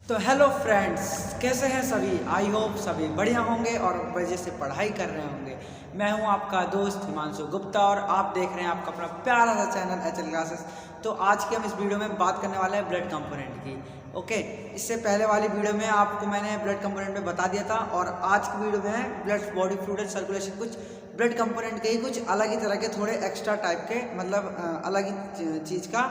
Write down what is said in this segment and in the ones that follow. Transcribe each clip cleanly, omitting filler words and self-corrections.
तो hello friends, कैसे हैं सभी। आई होप सभी बढ़िया होंगे और वजह से पढ़ाई कर रहे होंगे। मैं हूं आपका दोस्त हिमांशु गुप्ता और आप देख रहे हैं आपका अपना प्यारा सा चैनल एचएल क्लासेस। तो आज की हम इस वीडियो में बात करने वाले हैं ब्लड कंपोनेंट की। ओके, इससे पहले वाली वीडियो में आपको मैंने ब्लड कंपोनेंट में बता दिया था और आज की वीडियो में blood body fluid and circulation, कुछ ब्लड कंपोनेंट के ही कुछ अलग ही तरह के थोड़े एक्स्ट्रा टाइप के मतलब अलग ही चीज़ का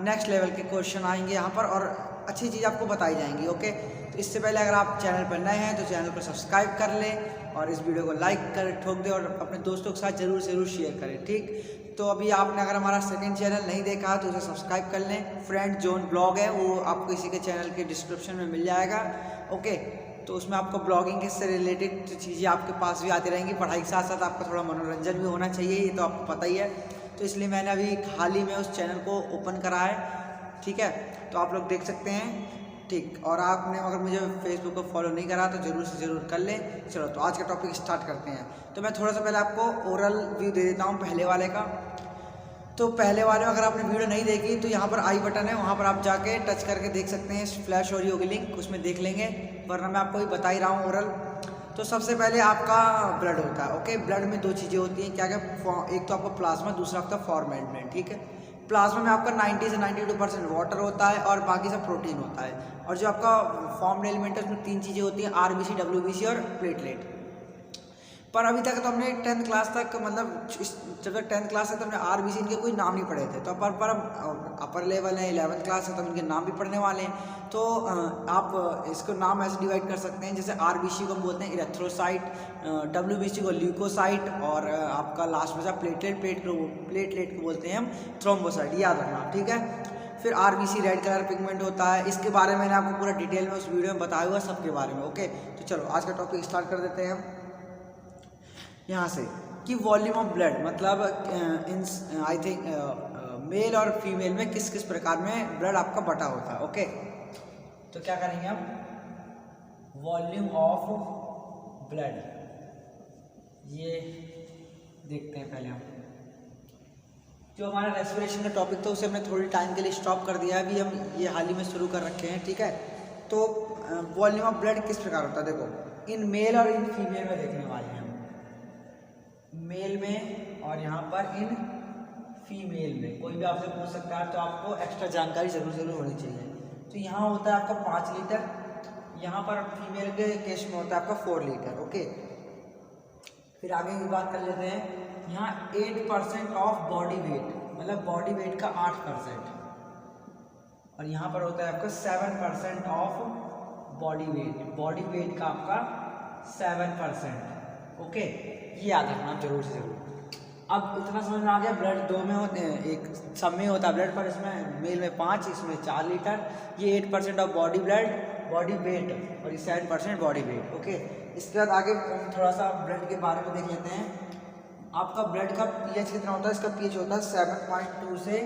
नेक्स्ट लेवल के क्वेश्चन आएंगे यहाँ पर और अच्छी चीज़ आपको बताई जाएंगी। ओके, तो इससे पहले अगर आप चैनल पर नए हैं तो चैनल को सब्सक्राइब कर लें और इस वीडियो को लाइक कर ठोक दें और अपने दोस्तों के साथ ज़रूर शेयर करें। ठीक, तो अभी आपने अगर हमारा सेकंड चैनल नहीं देखा तो उसे सब्सक्राइब कर लें। फ्रेंड जोन ब्लॉग है, वो आपको इसी के चैनल के डिस्क्रिप्शन में मिल जाएगा। ओके, तो उसमें आपको ब्लॉगिंग से रिलेटेड चीज़ें आपके पास भी आती रहेंगी। पढ़ाई के साथ साथ आपका थोड़ा मनोरंजन भी होना चाहिए, ये तो आपको पता ही है। तो इसलिए मैंने अभी हाल ही में उस चैनल को ओपन करा है। ठीक है, तो आप लोग देख सकते हैं। ठीक, और आपने अगर मुझे फेसबुक को फॉलो नहीं करा तो ज़रूर से ज़रूर कर लें। चलो, तो आज का टॉपिक स्टार्ट करते हैं। तो मैं थोड़ा सा पहले आपको ओरल व्यू दे देता हूँ पहले वाले का। तो पहले वाले में अगर आपने वीडियो नहीं देखी तो यहाँ पर आई बटन है, वहाँ पर आप जाके टच करके देख सकते हैं। फ्लैश हो रही होगी लिंक, उसमें देख लेंगे, वरना मैं आपको भी बता ही रहा हूँ ओरल। तो सबसे पहले आपका ब्लड होता है। ओके, ब्लड में दो चीज़ें होती हैं, क्या क्या, एक तो आपका प्लाज्मा, दूसरा आपका फॉर्मेल्डिहाइड। ठीक है, प्लाज्मा में आपका 90 से 92% वाटर होता है और बाकी सब प्रोटीन होता है। और जो आपका फॉर्म्ड एलिमेंट है उसमें तीन चीज़ें होती हैं, आरबीसी, डब्ल्यूबीसी और प्लेटलेट। पर अभी तक तो हमने 10th क्लास तक, मतलब जब तक 10th क्लास है तो हमने आरबीसी इनके कोई नाम नहीं पढ़े थे। तो पर अपर लेवल है, 11th क्लास है तो इनके नाम भी पढ़ने वाले हैं। तो आप इसको नाम ऐसे डिवाइड कर सकते हैं, जैसे आरबीसी को हम बोलते हैं इरेथ्रोसाइट, डब्ल्यूबीसी को ल्यूकोसाइट और आपका लास्ट में से प्लेटलेट को बोलते हैं हम थ्रोम्बोसाइट। याद रखना, ठीक है। फिर आरबीसी रेड कलर पिगमेंट होता है, इसके बारे में मैंने आपको पूरा डिटेल में उस वीडियो में बताया हुआ सबके बारे में। ओके, तो चलो आज का टॉपिक स्टार्ट कर देते हैं हम यहाँ से कि वॉल्यूम ऑफ ब्लड, मतलब आई थिंक मेल और फीमेल में किस किस प्रकार में ब्लड आपका बटा होता है। ओके, तो क्या करेंगे हम, वॉल्यूम ऑफ ब्लड ये देखते हैं पहले हम। जो हमारा रेस्पिरेशन का टॉपिक था उसे हमने थोड़ी टाइम के लिए स्टॉप कर दिया है, अभी हम ये हाल ही में शुरू कर रखे हैं। ठीक है, तो वॉल्यूम ऑफ ब्लड किस प्रकार होता है, देखो इन मेल और इन फीमेल में देखने वाले हैं हम। मेल में और यहाँ पर इन फीमेल में कोई भी आपसे पूछ सकता है, तो आपको एक्स्ट्रा जानकारी जरूर होनी चाहिए। तो यहाँ होता है आपका 5 लीटर, यहाँ पर फीमेल के केस में होता है आपका 4 लीटर। ओके, फिर आगे की बात कर लेते हैं। यहाँ 8% ऑफ बॉडी वेट, मतलब बॉडी वेट का 8%, और यहाँ पर होता है आपका 7% ऑफ बॉडी वेट का आपका 7%। ओके, ये याद रखना आप जरूर। अब इतना समझ में आ गया, ब्लड दो में होते हैं, एक सब में होता है ब्लड, पर इसमें मेल में 5, इसमें 4 लीटर। ये 8% ऑफ बॉडी वेट और ये 7% बॉडी वेट। ओके, इसके बाद आगे हम थोड़ा सा ब्लड के बारे में देख लेते हैं। आपका ब्लड का पीएच कितना होता है, इसका पीएच होता है 7.2 से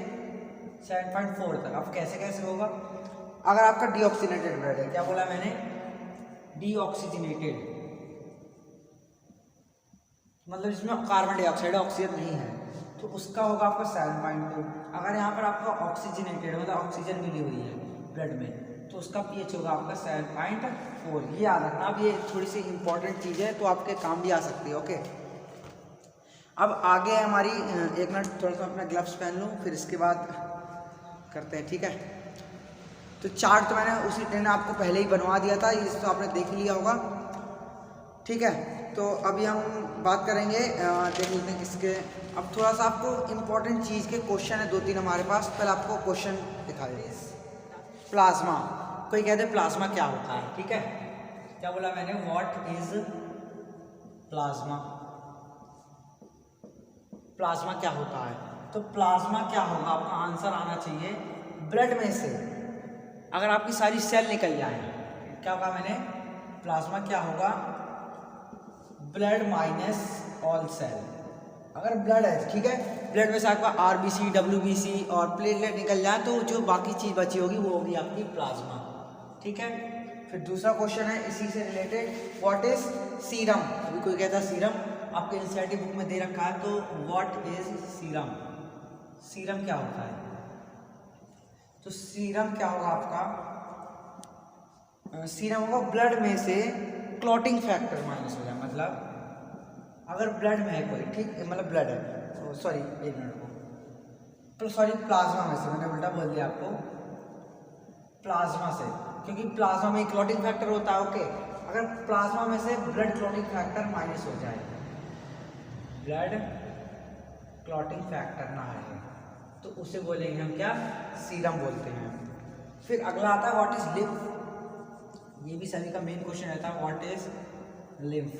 7.4 तक। अब कैसे होगा, अगर आपका डीऑक्सीनेटेड ब्लड है, क्या बोला मैंने, डीऑक्सीजनेटेड, मतलब इसमें कार्बन डाइऑक्साइड, ऑक्सीजन नहीं है, तो उसका होगा आपका 7.2। अगर यहाँ पर आपका ऑक्सीजनेटेड मतलब ऑक्सीजन मिली हुई है ब्लड में, तो उसका पीएच होगा आपका 7.4। ये याद रखना। अब ये थोड़ी सी इंपॉर्टेंट चीज़ है, तो आपके काम भी आ सकती है। ओके, अब आगे है हमारी, एक मिनट थोड़ा सा अपना ग्लव्स पहन लूँ, फिर इसके बाद करते हैं। ठीक है, तो चार्ट तो मैंने उसी दिन आपको पहले ही बनवा दिया था, ये तो आपने देख लिया होगा। ठीक है, तो अभी हम बात करेंगे, देख लेते हैं किसके। अब थोड़ा सा आपको इम्पोर्टेंट चीज़ के क्वेश्चन है 2-3 हमारे पास, पहले आपको क्वेश्चन दिखा देते हैं। प्लाज्मा, कोई कहते हैं प्लाज्मा क्या होता है। ठीक है, क्या बोला मैंने, व्हाट इज प्लाज्मा, प्लाज्मा क्या होता है। तो प्लाज्मा क्या होगा, आपका आंसर आना चाहिए ब्लड में से अगर आपकी सारी सेल निकल जाए। क्या कहा मैंने, प्लाज्मा क्या होगा, ब्लड माइनस ऑल सेल। अगर ब्लड है, ठीक है, ब्लड में से आपका आरबीसी, डब्ल्यूबीसी और प्लेटलेट निकल जाए तो जो बाकी चीज़ बची होगी वो होगी आपकी प्लाज्मा। ठीक है, फिर दूसरा क्वेश्चन है इसी से रिलेटेड, व्हाट इज सीरम। अभी कोई कहता है सीरम, आपके एनसीईआरटी बुक में दे रखा है, तो व्हाट इज सीरम, सीरम क्या होता है। तो सीरम क्या होगा आपका, सीरम होगा ब्लड में से क्लॉटिंग फैक्टर माइनस हो जाए, मतलब अगर ब्लड में है कोई, ठीक, मतलब ब्लड है, सॉरी एक मिनट को, तो सॉरी प्लाज्मा में से, मैंने उल्टा बोल दिया आपको, प्लाज्मा से, क्योंकि प्लाज्मा में क्लॉटिंग फैक्टर होता है। ओके, अगर प्लाज्मा में से ब्लड क्लॉटिंग फैक्टर माइनस हो जाए, ब्लड क्लॉटिंग फैक्टर ना है, तो उसे बोलेंगे हम क्या, सीरम बोलते हैं। फिर अगला आता है व्हाट इज लिम्फ। ये भी सभी का मेन क्वेश्चन रहता है, व्हाट इज लिम्फ।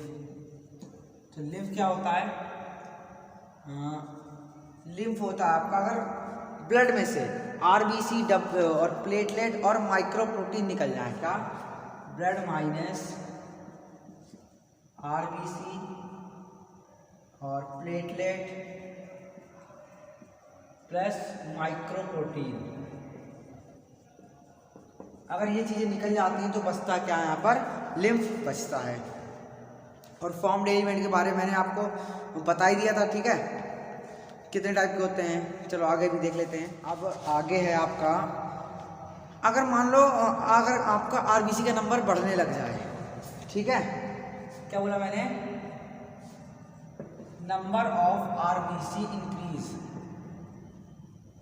तो लिम्फ क्या होता है, लिम्फ होता है आपका अगर ब्लड में से आरबीसी और प्लेटलेट और माइक्रोप्रोटीन निकल जाए, क्या, ब्लड माइनस आरबीसी और प्लेटलेट प्लस माइक्रोप्रोटीन, अगर ये चीज़ें निकल जाती हैं तो बचता क्या है, यहाँ पर लिम्फ बचता है। और फॉर्म्ड एलिमेंट के बारे में मैंने आपको बता ही दिया था, ठीक है, कितने टाइप के होते हैं। चलो आगे भी देख लेते हैं। अब आगे है आपका, अगर मान लो अगर आपका आरबीसी का नंबर बढ़ने लग जाए, ठीक है, क्या बोला मैंने, number of RBC increase,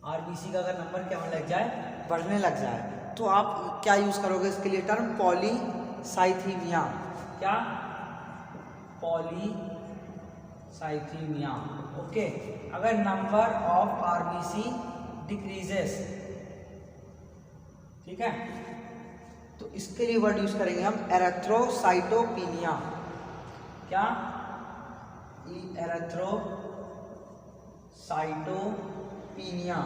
RBC का अगर नंबर क्या होने लग जाए, बढ़ने लग जाए, तो आप क्या यूज करोगे इसके लिए टर्म, पॉलीसाइथीमिया, क्या, पॉलीसाइथीमिया। ओके, अगर नंबर ऑफ आरबीसी डिक्रीजेस, ठीक है, तो इसके लिए वर्ड यूज करेंगे हम एरेथ्रोसाइटोपिनिया, क्या, एरेथ्रोसाइटोपिनिया,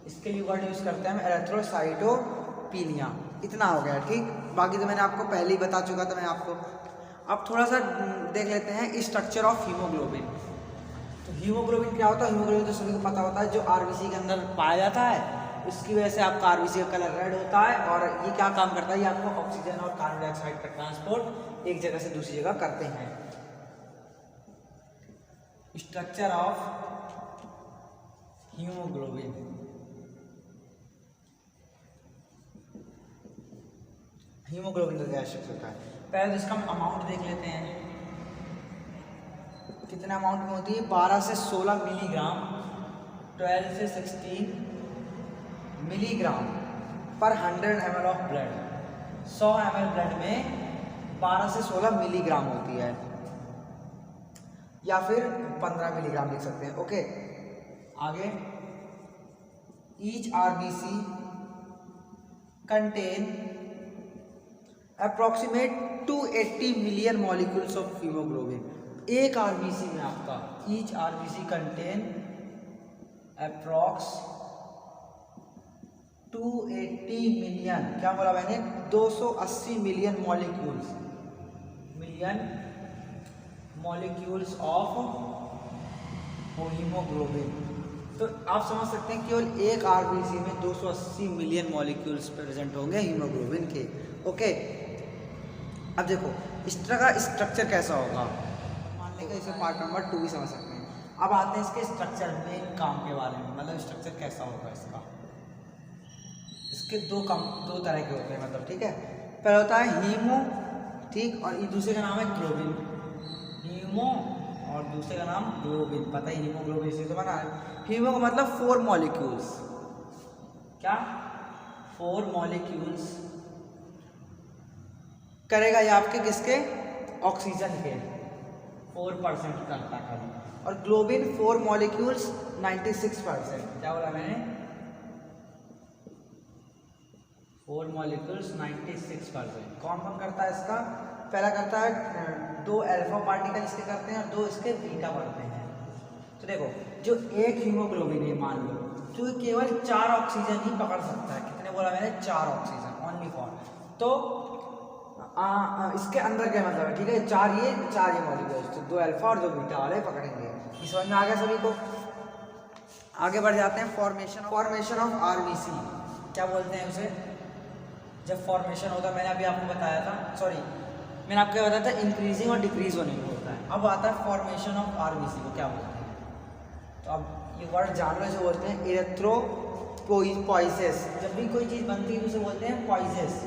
इसके लिए वर्ड यूज करते हैं हम एरेथ्रोसाइटोपिनिया। इतना हो गया, ठीक, बाकी तो मैंने आपको पहले ही बता चुका था मैं आपको। अब थोड़ा सा देख लेते हैं स्ट्रक्चर ऑफ हीमोग्लोबिन। तो हीमोग्लोबिन क्या होता है, हीमोग्लोबिन तो सभी को पता होता है, जो आरबीसी के अंदर पाया जाता है, उसकी वजह से आपका आरबीसी का कलर रेड होता है, और ये क्या काम करता है, ये आपको ऑक्सीजन और कार्बन डाइऑक्साइड का ट्रांसपोर्ट एक जगह से दूसरी जगह करते हैं। स्ट्रक्चर ऑफ हीमोग्लोबिन, हीमोग्लोबिन का क्या स्ट्रक्चर होता है, पहले तो इसका अमाउंट देख लेते हैं, कितना अमाउंट में होती है, 12 से 16 मिलीग्राम, 12 से 16 मिलीग्राम पर 100 ml of blood, 100 ml blood में 12 से 16 मिलीग्राम होती है, या फिर 15 मिलीग्राम लिख सकते हैं। ओके, आगे, each RBC contain approximate 280 million molecules of haemoglobin. एक आरबीसी में आपका, each RBC contain approx 280 million, क्या बोला मैंने, 280 मिलियन मॉलिक्यूल्स ऑफ हीमोग्लोबिन। तो आप समझ सकते हैं केवल एक आरबीसी में 280 मिलियन मॉलिक्यूल्स प्रेजेंट होंगे हीमोग्लोबिन के। ओके, अब देखो इसका स्ट्रक्चर कैसा होगा, मान लेंगे इसे पार्ट नंबर 2 भी समझ सकते हैं। अब आते हैं इसके स्ट्रक्चर मेन काम के बारे में, मतलब स्ट्रक्चर कैसा होगा इसका। इसके दो तरह के होते हैं, मतलब, ठीक है, पहला होता है हीमो, ठीक, और दूसरे का नाम है ग्लोबिन, हीमो और दूसरे का नाम ग्लोबिन, पता ही हीमोग्लोबिन से तो बना है। हीमो का मतलब 4 मॉलिक्यूल्स, क्या, 4 मॉलिक्यूल्स करेगा ये आपके किसके, ऑक्सीजन के 4% करता है, और ग्लोबिन 4 मॉलिक्यूल्स 96%, क्या बोला मैंने, 4 मॉलिक्यूल्स 96%। कौन कौन करता है इसका, पहला करता है 2 अल्फा पार्टिकल इसके करते हैं और 2 इसके बीटा बढ़ते हैं। तो देखो जो एक हीमोग्लोबिन है, मान लो, जो केवल 4 ऑक्सीजन ही पकड़ सकता है, कितने बोला मैंने, 4 ऑक्सीजन ओनली फॉर, तो इसके अंदर क्या मतलब है, ठीक है, 4 ये मॉलिक्यूल्स, तो 2 अल्फा और 2 बीटा वाले पकड़ेंगे। इस समझ में आ गया सभी को। आगे बढ़ जाते हैं, फॉर्मेशन ऑफ आरबीसी, क्या बोलते हैं उसे, जब फॉर्मेशन होता है, मैंने अभी आपको बताया था, सॉरी मैंने आपको बताया था इंक्रीजिंग और डिक्रीज होने में होता है। अब आता है फॉर्मेशन ऑफ आरबीसी को क्या बोलते हैं, तो अब ये वर्ड जान लो, जो बोलते हैं इरेथ्रोपोइसेस, जब भी कोई चीज़ बनती है तो उसे बोलते हैं पॉइसेस,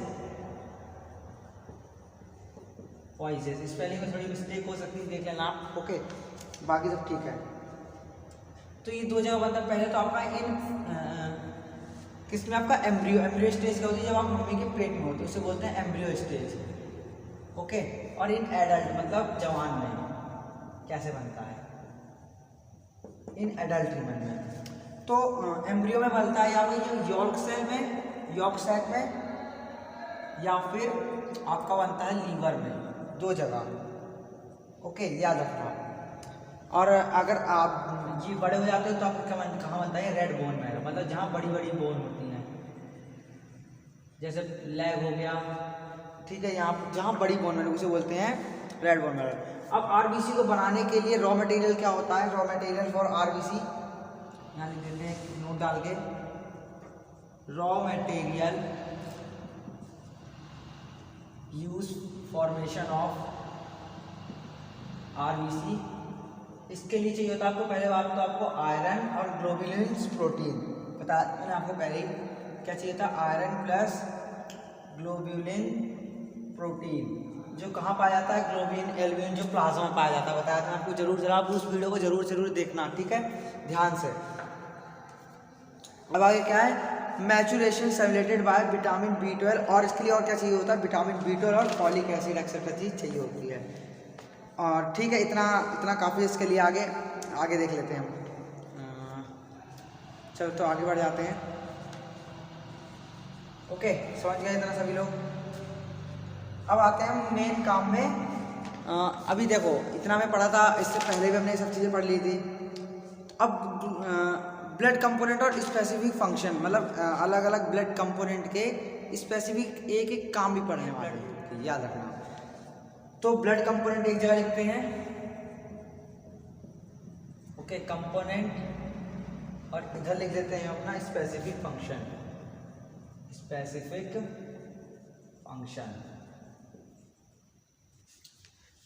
पॉइसेस, स्पेलिंग में थोड़ी मिस्टेक हो सकती है, देख लेना आप। ओके, बाकी सब ठीक है। तो ये दो जगह बनता है। पहले तो आपका किसमें आपका एम्ब्रियो स्टेज क्या होती है, जब आप मम्मी के पेट में होती है उसे बोलते हैं एम्ब्रियो स्टेज। ओके, और इन एडल्ट मतलब जवान में कैसे बनता है, इन एडल्ट ह्यूमन में। तो एम्ब्रियो में बनता है या फिर यॉर्क सेल में, यॉर्क सैक में, या फिर आपका बनता है लीवर में, दो जगह। ओके, याद रखना। और अगर आप ये बड़े हो जाते हो तो आपको कहाँ बनता है, रेड बोन मैरो, मतलब जहाँ बड़ी बड़ी बोन होती हैं, जैसे लेग हो गया, ठीक है, यहाँ जहाँ बड़ी बोन मैरो उसे बोलते हैं रेड बोन मैरो। अब आरबीसी को बनाने के लिए रॉ मटेरियल क्या होता है, रॉ मटेरियल फॉर आरबीसी यहाँ लिख देते हैं नोट डाल के, raw material use formation of RBC. इसके लिए चाहिए होता है आपको, पहले बात तो आपको आयरन और ग्लोबुलिन्स प्रोटीन, बता मैंने आपको पहले ही क्या चाहिए था, आयरन प्लस ग्लोबुलिन प्रोटीन, जो कहाँ पाया जाता है, ग्लोबुलिन एल्ब्यूमिन जो प्लाज्मा में पाया जाता है, बताया था आपको। जरूर आप उस वीडियो को जरूर देखना, ठीक है, ध्यान से। अब आगे क्या है, मैचुरेशन सेलेटेड बाय विटामिन B12, और इसके लिए और क्या चाहिए होता है, विटामिन B12 और फॉलिक एसिड एक्सेट्रा चीज चाहिए होती है। और ठीक है, इतना काफ़ी इसके लिए। आगे देख लेते हैं हम। चलो तो आगे बढ़ जाते हैं। ओके, समझ गए इतना सभी लोग। अब आते हैं मेन काम में। अभी देखो, इतना मैं पढ़ा था, इससे पहले भी हमने ये सब चीज़ें पढ़ ली थी। अब ब्लड कंपोनेंट और स्पेसिफिक फंक्शन, मतलब अलग अलग ब्लड कंपोनेंट के स्पेसिफिक एक एक काम भी पढ़ने वाले हैं, याद रखना। तो ब्लड कंपोनेंट एक जगह लिखते हैं, ओके, कंपोनेंट, और इधर लिख देते हैं अपना स्पेसिफिक फंक्शन, स्पेसिफिक फंक्शन।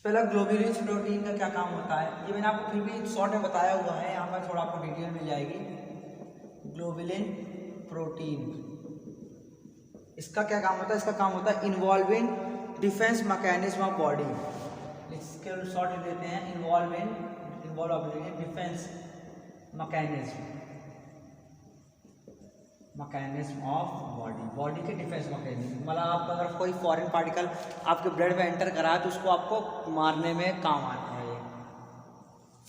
पहला ग्लोबुलिन प्रोटीन का क्या काम होता है, ये मैंने आपको फिर भी शॉर्ट में बताया हुआ है, यहाँ पर थोड़ा आपको डिटेल मिल जाएगी। ग्लोबुलिन प्रोटीन, इसका क्या काम होता है, इसका काम होता है involving defence mechanism of body. इसके शॉर्ट देते हैं involve defence mechanism of body के डिफेंस मैकेनिज्म, मतलब आप अगर कोई फॉरेन पार्टिकल आपके ब्लड में एंटर करा है तो उसको आपको मारने में काम आता है ये।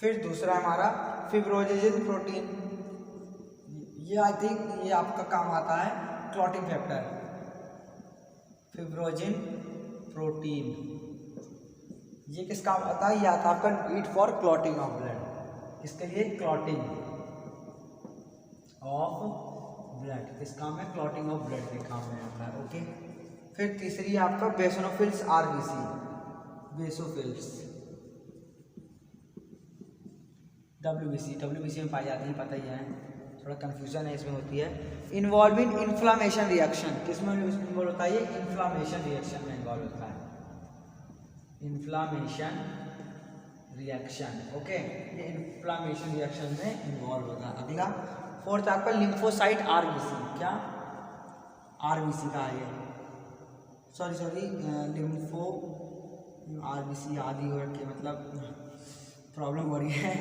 फिर दूसरा हमारा फिब्रोजिन प्रोटीन, ये आई थिंक ये आपका काम आता है क्लॉटिंग फैक्टर, फिब्रोजिन प्रोटीन, ये किस काम आता है, ये आता है आपका need for clotting of blood, इसके लिए क्लॉटिंग ऑफ ब्लड, किस काम में, क्लॉटिंग ऑफ ब्लड के काम में आता है। ओके, फिर तीसरी आपका बेसोनोफिल्स आरबीसी, बेसोफिल्स, डब्ल्यूबीसी में पाई जाती है, पता ही है, थोड़ा कंफ्यूजन है इसमें होती है। इन्वॉल्विंग इन्फ्लामेशन रिएक्शन, किसमें इन्वॉल्व होता है, ये इन्फ्लामेशन रिएक्शन में इन्वॉल्व होता है, इन्फ्लामेशन रिएक्शन। ओके, ये इन्फ्लामेशन रिएक्शन में इन्वॉल्व होता है। अगला फोर्थ आपका लिम्फोसाइट आरबीसी, क्या आरबीसी का है, सॉरी लिम्फो आरबीसी आदि हो रखी, मतलब प्रॉब्लम हो रही है।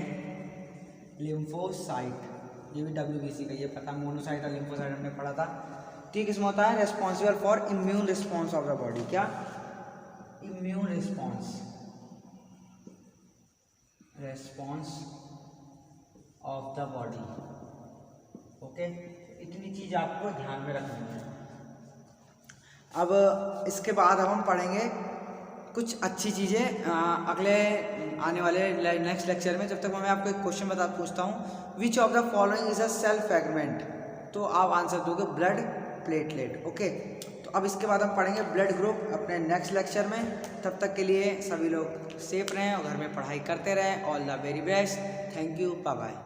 लिम्फोसाइट, ये भी डब्ल्यूबीसी का, ये पता, मोनोसाइट और लिम्फोसाइट हमने पढ़ा था। ठीक, इसमें होता है responsible for immune response of the body, क्या immune response of the body. Okay, इतनी चीज आपको ध्यान में रखनी है। अब इसके बाद हम पढ़ेंगे कुछ अच्छी चीज़ें अगले आने वाले नेक्स्ट लेक्चर में। जब तक मैं आपको एक क्वेश्चन पूछता हूँ, which of the following is a cell fragment, तो आप आंसर दोगे ब्लड प्लेटलेट। ओके, तो अब इसके बाद हम पढ़ेंगे ब्लड ग्रुप अपने नेक्स्ट लेक्चर में। तब तक के लिए सभी लोग सेफ रहें और घर में पढ़ाई करते रहें। All the very best, thank you, bye bye.